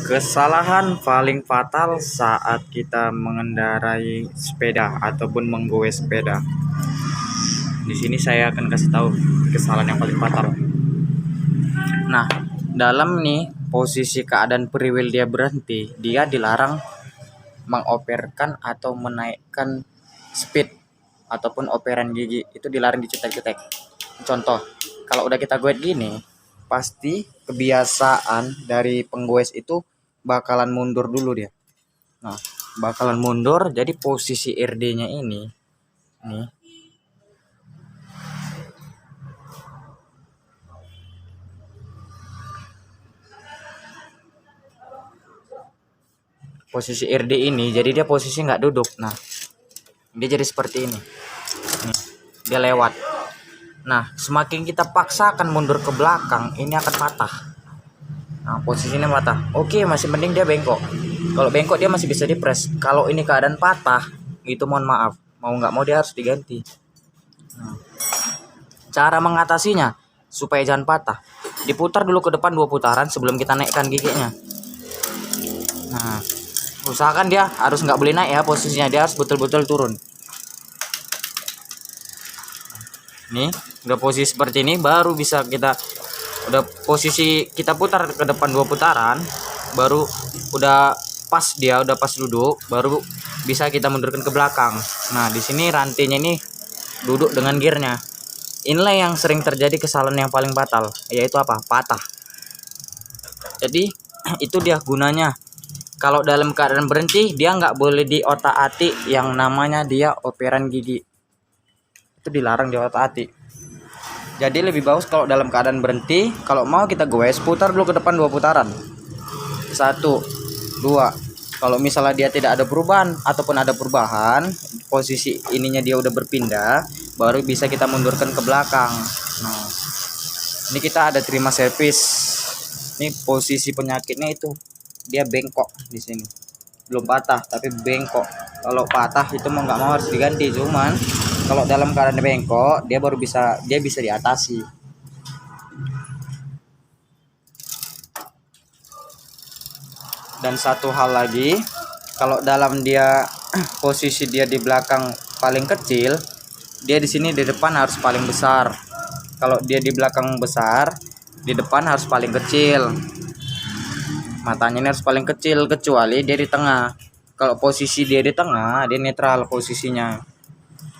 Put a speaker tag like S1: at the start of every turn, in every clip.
S1: Kesalahan paling fatal saat kita mengendarai sepeda ataupun menggoes sepeda. Di sini saya akan kasih tahu kesalahan yang paling fatal. Nah, dalam nih posisi keadaan free wheel dia berhenti, dia dilarang mengoperkan atau menaikkan speed ataupun operan gigi, itu dilarang dicetek-cetek. Contoh, kalau udah kita goes gini, pasti kebiasaan dari penggoes itu bakalan mundur dulu dia. Nah, bakalan mundur, jadi posisi RD-nya ini nih, posisi RD ini, jadi dia posisi nggak duduk. Nah, dia jadi seperti ini. Nih, dia lewat. Nah, semakin kita paksakan mundur ke belakang, ini akan patah. Nah, posisinya patah. Oke, masih mending dia bengkok. Kalau bengkok dia masih bisa dipres. Kalau ini keadaan patah, itu mohon maaf, mau nggak mau dia harus diganti. Nah, cara mengatasinya supaya jangan patah, diputar dulu ke depan 2 putaran sebelum kita naikkan giginya. Nah, usahakan dia harus nggak boleh naik ya posisinya, dia harus betul-betul turun. Nih, udah posisi seperti ini baru bisa kita, udah posisi kita putar ke depan 2 putaran, baru udah pas, dia udah pas duduk, baru bisa kita mundurkan ke belakang. Nah, di sini rantainya ini duduk dengan gearnya. Inilah yang sering terjadi kesalahan yang paling fatal, yaitu apa? Patah. Jadi itu dia gunanya. Kalau dalam keadaan berhenti, dia nggak boleh diotak-atik yang namanya dia operan gigi. Itu dilarang diotak-atik. Jadi lebih bagus kalau dalam keadaan berhenti, kalau mau kita goes, putar dulu ke depan 2 putaran. 1, 2. Kalau misalnya dia tidak ada perubahan ataupun ada perubahan, posisi ininya dia udah berpindah, baru bisa kita mundurkan ke belakang. Nah, ini kita ada terima servis. Ini posisi penyakitnya itu dia bengkok di sini. Belum patah tapi bengkok. Kalau patah itu mau nggak mau harus diganti. Cuman kalau dalam keadaan bengkok, dia baru bisa diatasi. Dan satu hal lagi, kalau dalam dia posisi dia di belakang paling kecil, dia di sini di depan harus paling besar. Kalau dia di belakang besar, di depan harus paling kecil. Matanya ini harus paling kecil, kecuali dia di tengah. Kalau posisi dia di tengah, dia netral posisinya.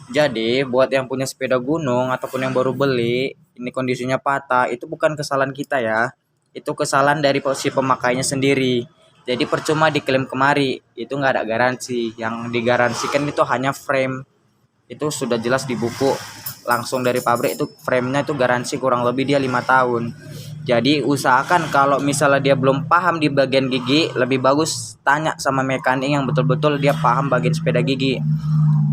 S1: Jadi buat yang punya sepeda gunung ataupun yang baru beli, ini kondisinya patah, itu bukan kesalahan kita ya, itu kesalahan dari posisi pemakainya sendiri. Jadi percuma diklaim kemari, itu nggak ada garansi. Yang digaransikan itu hanya frame. Itu sudah jelas di buku langsung dari pabrik, itu framenya itu garansi kurang lebih dia 5 tahun. Jadi usahakan kalau misalnya dia belum paham di bagian gigi, lebih bagus tanya sama mekanik yang betul-betul dia paham bagian sepeda gigi.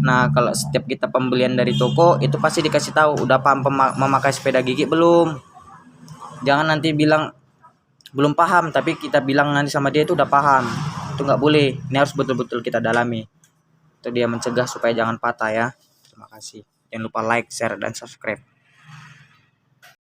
S1: Nah, kalau setiap kita pembelian dari toko, itu pasti dikasih tahu udah paham memakai sepeda gigi belum. Jangan nanti bilang belum paham, tapi kita bilang nanti sama dia itu udah paham. Itu nggak boleh. Ini harus betul-betul kita dalami. Itu dia mencegah supaya jangan patah ya. Terima kasih. Jangan lupa like, share, dan subscribe.